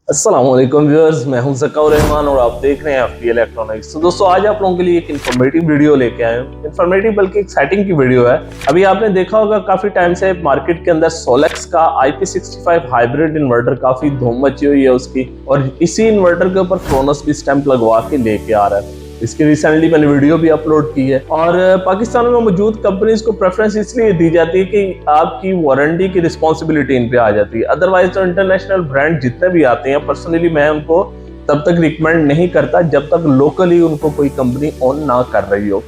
अस्सलाम वालेकुम व्यूअर्स, मैं हूं ज़काउर रहमान और आप देख रहे हैं एफपी इलेक्ट्रॉनिक्स। तो दोस्तों आज आप लोगों के लिए एक इन्फॉर्मेटिव वीडियो लेके आए हूं। इन्फॉर्मेटिव बल्कि एक सेटिंग की वीडियो है। अभी आपने देखा होगा काफ़ी टाइम से मार्केट के अंदर सोलेक्स का IP65 हाइब्रिड इन्वर्टर काफ़ी धूम मची हुई है उसकी, और इसी इन्वर्टर के ऊपर क्रोनस भी स्टैंप लगवा के लेके आ रहा है। इसकी रिसेंटली मैंने वीडियो भी अपलोड की है। और पाकिस्तान में मौजूद कंपनीज को प्रेफरेंस इसलिए दी जाती है कि आपकी वारंटी की रिस्पॉन्सिबिलिटी इन पे आ जाती है। अदरवाइज तो इंटरनेशनल ब्रांड जितने भी आते हैं, पर्सनली मैं उनको तब तक रिकमेंड नहीं करता जब तक लोकली उनको कोई कंपनी ऑन ना कर रही हो।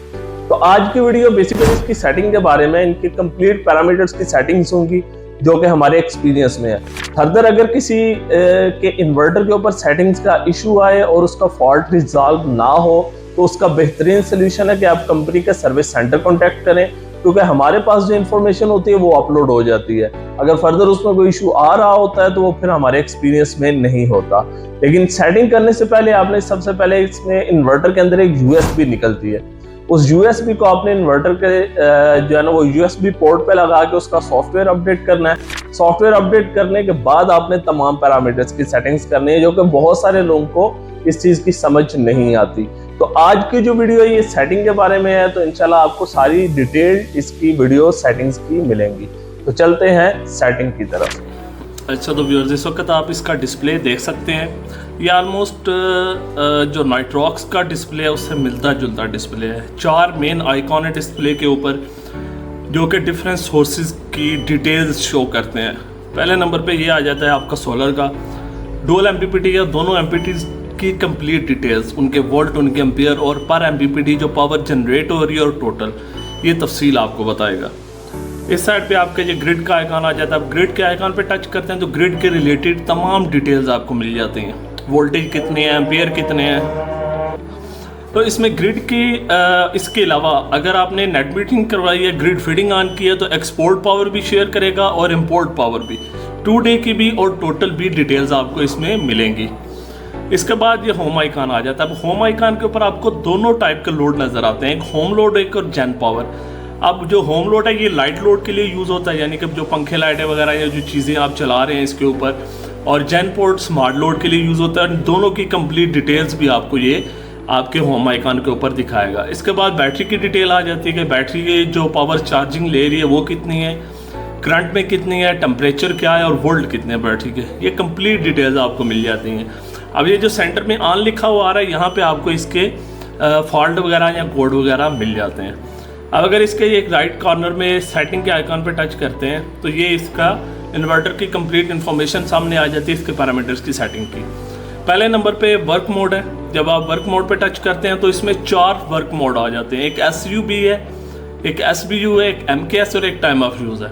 तो आज की वीडियो बेसिकली इसकी सेटिंग के बारे में, इनके कंप्लीट पैरामीटर्स की सेटिंग्स होंगी जो कि हमारे एक्सपीरियंस में है। फर्दर अगर किसी के इन्वर्टर के ऊपर सेटिंग्स का इशू आए और उसका फॉल्ट रिजॉल्व ना हो तो उसका बेहतरीन सोल्यूशन है कि आप कंपनी के सर्विस सेंटर कॉन्टैक्ट करें, क्योंकि हमारे पास जो इन्फॉर्मेशन होती है वो अपलोड हो जाती है। अगर फर्दर उसमें कोई इशू आ रहा होता है तो वो फिर हमारे एक्सपीरियंस में नहीं होता। लेकिन सेटिंग करने से पहले आपने सबसे पहले इसमें इन्वर्टर के अंदर एक USB निकलती है। उस USB को आपने इन्वर्टर के जो है ना वो USB पोर्ट पे लगा के उसका सॉफ्टवेयर अपडेट करना है। सॉफ्टवेयर अपडेट करने के बाद आपने तमाम पैरामीटर्स की सेटिंग्स करनी है, जो कि बहुत सारे लोगों को इस चीज की समझ नहीं आती। तो आज की जो वीडियो है ये सेटिंग के बारे में है, तो इंशाल्लाह आपको सारी डिटेल इसकी वीडियो सेटिंग्स की मिलेंगी। तो चलते हैं सेटिंग की तरफ। अच्छा, तो व्यूअर्स इस वक्त आप इसका डिस्प्ले देख सकते हैं। ये ऑलमोस्ट जो नाइट्रॉक्स का डिस्प्ले है उससे मिलता जुलता डिस्प्ले है। 4 मेन आइकॉन है डिस्प्ले के ऊपर जो कि डिफरेंट सोर्सेज की डिटेल्स शो करते हैं। पहले नंबर पे ये आ जाता है आपका सोलर का डुअल MPPT या दोनों MPPT की कंप्लीट डिटेल्स, उनके वोल्ट, उनके एम्पियर और पर MPPT जो पावर जनरेट हो रही है और टोटल, ये तफसील आपको बताएगा। इस साइड पे आपके जो ग्रिड का आइकॉन आ जाता है। आप ग्रिड के आइकॉन पे टच करते हैं तो ग्रिड के रिलेटेड तमाम डिटेल्स आपको मिल जाती हैं। वोल्टेज कितने हैं, एम्पियर कितने हैं। तो इसमें ग्रिड की इसके अलावा अगर आपने नेट मीटरिंग करवाई है, ग्रिड फीडिंग ऑन की है, तो एक्सपोर्ट पावर भी शेयर करेगा और इम्पोर्ट पावर भी, 2 डे की भी और टोटल भी डिटेल्स आपको इसमें मिलेंगी। इसके बाद ये होम आइकॉन आ जाता है। अब होम आइकॉन के ऊपर आपको दोनों टाइप के लोड नज़र आते हैं, एक होम लोड, एक और जेन पावर। अब जो होम लोड है ये लाइट लोड के लिए यूज़ होता है, यानी कि जो पंखे, लाइटें वगैरह या जो चीज़ें आप चला रहे हैं इसके ऊपर, और जेन पोर्ट स्मार्ट लोड के लिए यूज़ होता है। दोनों की कंप्लीट डिटेल्स भी आपको ये आपके होम आइकॉन के ऊपर दिखाएगा। इसके बाद बैटरी की डिटेल आ जाती है कि बैटरी की जो पावर चार्जिंग ले रही है वो कितनी है, करंट में कितनी है, टेम्परेचर क्या है और वोल्ट कितने हैं बैटरी के, ये कंप्लीट डिटेल्स आपको मिल जाती हैं। अब ये जो सेंटर में ऑन लिखा हुआ आ रहा है, यहाँ पे आपको इसके फॉल्ट वगैरह या कोड वगैरह मिल जाते हैं। अब अगर इसके एक राइट कॉर्नर में सेटिंग के आइकॉन पे टच करते हैं तो ये इसका इन्वर्टर की कंप्लीट इन्फॉर्मेशन सामने आ जाती है, इसके पैरामीटर्स की सेटिंग की। पहले नंबर पे वर्क मोड है। जब आप वर्क मोड पे टच करते हैं तो इसमें 4 वर्क मोड आ जाते हैं। एक SUB है, एक SBU है, एक MKS और एक टाइम ऑफ यूज़ है।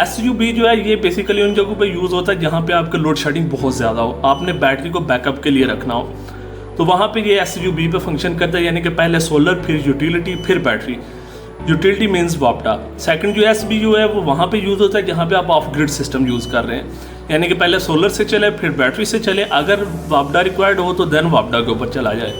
SUB जो है ये बेसिकली उन जगहों पे यूज़ होता है जहाँ पे आपके लोड शेडिंग बहुत ज़्यादा हो, आपने बैटरी को बैकअप के लिए रखना हो, तो वहाँ पे ये SUB पे फंक्शन करता है, यानी कि पहले सोलर, फिर यूटिलिटी, फिर बैटरी। यूटिलिटी मीन्स वापडा। सेकंड जो SBU है वो वहाँ पे यूज़ होता है जहाँ पे आप ऑफ ग्रिड सिस्टम यूज़ कर रहे हैं, यानी कि पहले सोलर से चले फिर बैटरी से चले, अगर वापडा रिक्वायर्ड हो तो देन वापडा के ऊपर चला जाए।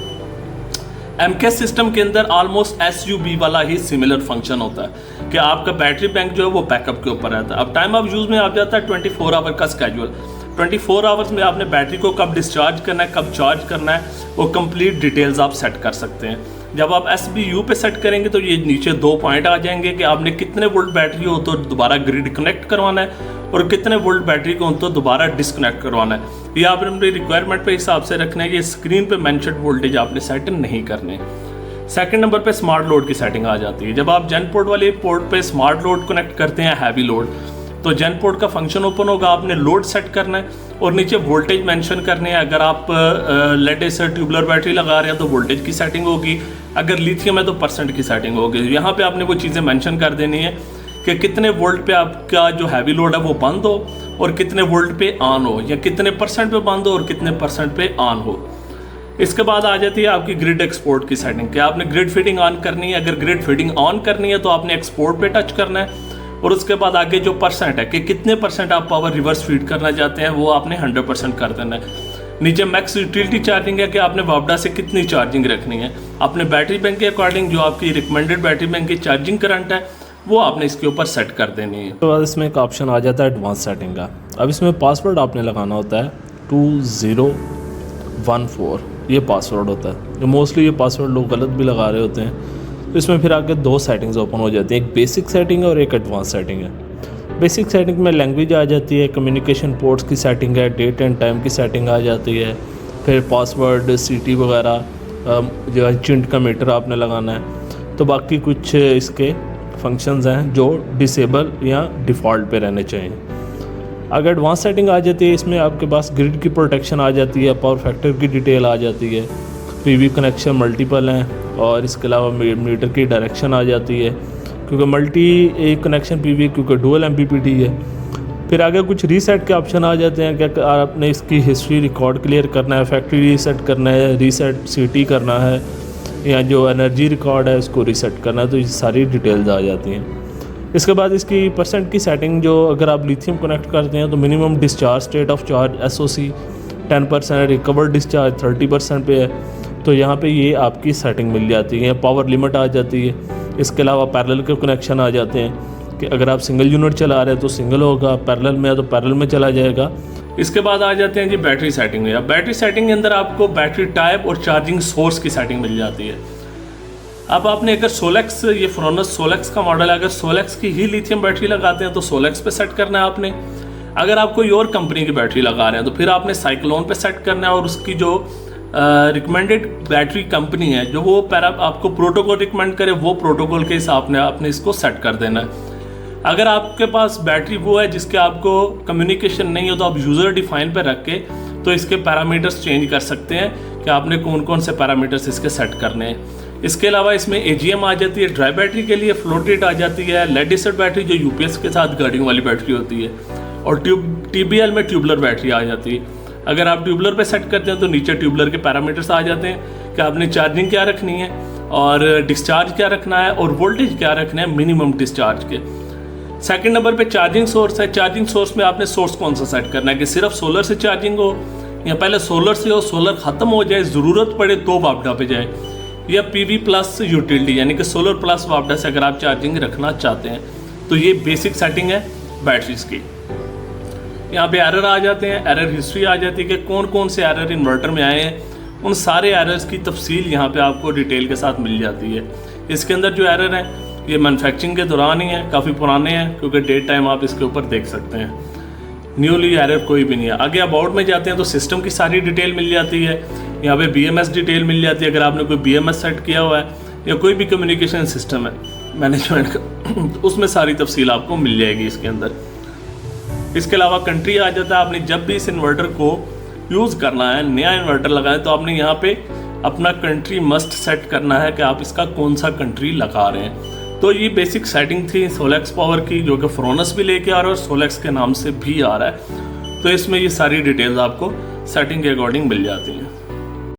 MKS सिस्टम के अंदर ऑलमोस्ट SUB वाला ही सिमिलर फंक्शन होता है कि आपका बैटरी बैंक जो है वो बैकअप के ऊपर रहता है। अब टाइम ऑफ यूज़ में आ जाता है 24 आवर का स्केड्यूल। 24 आवर्स में आपने बैटरी को कब डिस्चार्ज करना है, कब चार्ज करना है, वो कंप्लीट डिटेल्स आप सेट कर सकते हैं। जब आप SBU पे सेट करेंगे तो ये नीचे 2 पॉइंट आ जाएंगे कि आपने कितने वोल्ट बैटरी हो तो दोबारा ग्रिड कनेक्ट करवाना है और कितने वोल्ट बैटरी को तो दोबारा डिस्कनेक्ट करवाना है। ये आपने अपनी रिक्वायरमेंट पे हिसाब से रखना है। ये स्क्रीन पे मेंशन्ड वोल्टेज आपने सेट नहीं करने। सेकंड नंबर पे स्मार्ट लोड की सेटिंग आ जाती है। जब आप जेन पोर्ट वाले पोर्ट पे स्मार्ट लोड कनेक्ट करते हैं, हैवी लोड, तो जेन पोर्ट का फंक्शन ओपन होगा, आपने लोड सेट करना है और नीचे वोल्टेज मेंशन करने हैं। अगर आप लेड एसिड ट्यूबुलर बैटरी लगा रहे हैं तो वोल्टेज की सेटिंग होगी, अगर लिथियम है तो परसेंट की सेटिंग होगी। यहाँ पे आपने वो चीज़ें मेंशन कर देनी है कि कितने वोल्ट पे आपका जो हैवी लोड है वो बंद हो और कितने वोल्ट पे ऑन हो, या कितने परसेंट पे बंद हो और कितने परसेंट पे ऑन हो। इसके बाद आ जाती है आपकी ग्रिड एक्सपोर्ट की सेटिंग कि आपने ग्रिड फीडिंग ऑन करनी है। अगर ग्रिड फीडिंग ऑन करनी है तो आपने एक्सपोर्ट पे टच करना है और उसके बाद आगे जो परसेंट है कि कितने परसेंट आप पावर रिवर्स फीड करना चाहते हैं वो आपने 100% कर देना है। नीचे मैक्स यूटिलिटी चार्जिंग है कि आपने वापडा से कितनी चार्जिंग रखनी है। अपने बैटरी बैंक के अकॉर्डिंग जो आपकी रिकमेंडेड बैटरी बैंक की चार्जिंग करंट है वो आपने इसके ऊपर सेट कर देनी है। उसके बाद इसमें एक ऑप्शन आ जाता है एडवांस सेटिंग का। अब इसमें पासवर्ड आपने लगाना होता है 2014 ये पासवर्ड होता है। जो मोस्टली ये पासवर्ड लोग गलत भी लगा रहे होते हैं। तो इसमें फिर आगे दो सेटिंग्स ओपन हो जाती हैं, एक बेसिक सेटिंग है और एक एडवांस सेटिंग है। बेसिक सेटिंग में लैंग्वेज आ जाती है, कम्युनिकेशन पोर्ट्स की सेटिंग है, डेट एंड टाइम की सेटिंग आ जाती है, फिर पासवर्ड, सीटी वगैरह, जो है चिंट का मीटर आपने लगाना है। तो बाकी कुछ इसके फंक्शंस हैं जो डिसेबल या डिफ़ॉल्ट पे रहने चाहिए। अगर एडवांस सेटिंग आ जाती है, इसमें आपके पास ग्रिड की प्रोटेक्शन आ जाती है, पावर फैक्टर की डिटेल आ जाती है, पीवी कनेक्शन मल्टीपल हैं और इसके अलावा मीटर की डायरेक्शन आ जाती है, क्योंकि मल्टी कनेक्शन पीवी क्योंकि डुअल एमपीपीटी है। फिर आगे कुछ रीसेट के ऑप्शन आ जाते हैं कि आपने इसकी हिस्ट्री रिकॉर्ड क्लियर करना है, फैक्ट्री रीसेट करना है, रीसेट सीटी करना है, या जो एनर्जी रिकॉर्ड है उसको रीसेट करना है। तो ये सारी डिटेल्स आ जाती हैं। इसके बाद इसकी परसेंट की सेटिंग, जो अगर आप लिथियम कनेक्ट करते हैं तो minimum discharge state of charge SOC 10%, recovered discharge 30% पे है। तो यहाँ पे ये आपकी सेटिंग मिल जाती है। पावर लिमिट आ जाती है। इसके अलावा पैरेलल के कनेक्शन आ जाते हैं कि अगर आप सिंगल यूनिट चला रहे हैं तो सिंगल होगा, पैरेलल में है तो पैरेलल में चला जाएगा। इसके बाद आ जाते हैं जी बैटरी सेटिंग में। अब बैटरी सेटिंग के अंदर आपको बैटरी टाइप और चार्जिंग सोर्स की सेटिंग मिल जाती है। अब आपने अगर सोलेक्स, ये फ्रोनस सोलेक्स का मॉडल है, अगर सोलेक्स की ही लिथियम बैटरी लगाते हैं तो सोलेक्स पे सेट करना है आपने। अगर आप कोई और कंपनी की बैटरी लगा रहे हैं तो फिर आपने साइक्लोन पे सेट करना है, और उसकी जो रिकमेंडेड बैटरी कंपनी है, जो वो आपको प्रोटोकॉल रिकमेंड करे, वो प्रोटोकॉल के हिसाब से आपने इसको सेट कर देना है। अगर आपके पास बैटरी वो है जिसके आपको कम्युनिकेशन नहीं हो, तो आप यूज़र डिफाइन पे रख के तो इसके पैरामीटर्स चेंज कर सकते हैं कि आपने कौन कौन से पैरामीटर्स इसके सेट करने हैं। इसके अलावा इसमें AGM आ जाती है ड्राई बैटरी के लिए, फ्लोट रेट आ जाती है, लेड एसिड बैटरी जो UPS के साथ गार्डिंग वाली बैटरी होती है, और TBL में ट्यूबलर बैटरी आ जाती है। अगर आप ट्यूबलर पे सेट करते हैं तो नीचे ट्यूबलर के पैरामीटर्स आ जाते हैं कि आपने चार्जिंग क्या रखनी है और डिस्चार्ज क्या रखना है और वोल्टेज क्या रखना है मिनिमम डिस्चार्ज के। सेकंड नंबर पे चार्जिंग सोर्स है। चार्जिंग सोर्स में आपने सोर्स कौन सा सेट करना है कि सिर्फ सोलर से चार्जिंग हो, या पहले सोलर से हो, सोलर ख़त्म हो जाए, ज़रूरत पड़े तो वापडा पे जाए, या PV प्लस यूटिलिटी यानी कि सोलर प्लस वापडा से अगर आप चार्जिंग रखना चाहते हैं। तो ये बेसिक सेटिंग है बैटरीज की। यहाँ पे एरर आ जाते हैं, एरर हिस्ट्री आ जाती है कि कौन कौन से एरर इन्वर्टर में आए हैं। उन सारे एरर्स की तफसील यहाँ पे आपको डिटेल के साथ मिल जाती है। इसके अंदर जो एरर हैं ये मैन्युफैक्चरिंग के दौरान ही हैं, काफ़ी पुराने हैं, क्योंकि डेट टाइम आप इसके ऊपर देख सकते हैं। न्यूली एरर कोई भी नहीं है। आगे अबाउट में जाते हैं तो सिस्टम की सारी डिटेल मिल जाती है। यहाँ पे BMS डिटेल मिल जाती है, अगर आपने कोई BMS सेट किया हुआ है या कोई भी कम्युनिकेशन सिस्टम है मैनेजमेंट का, तो उसमें सारी तफसील आपको मिल जाएगी इसके अंदर। इसके अलावा कंट्री आ जाता है। आपने जब भी इस इन्वर्टर को यूज़ करना है, नया इन्वर्टर लगाएं, तो आपने यहाँ पे अपना कंट्री मस्ट सेट करना है कि आप इसका कौन सा कंट्री लगा रहे हैं। तो ये बेसिक सेटिंग थी सोलेक्स पावर की, जो कि फ्रोनस भी लेके आ रहा है और सोलेक्स के नाम से भी आ रहा है। तो इसमें ये सारी डिटेल्स आपको सेटिंग के अकॉर्डिंग मिल जाती हैं।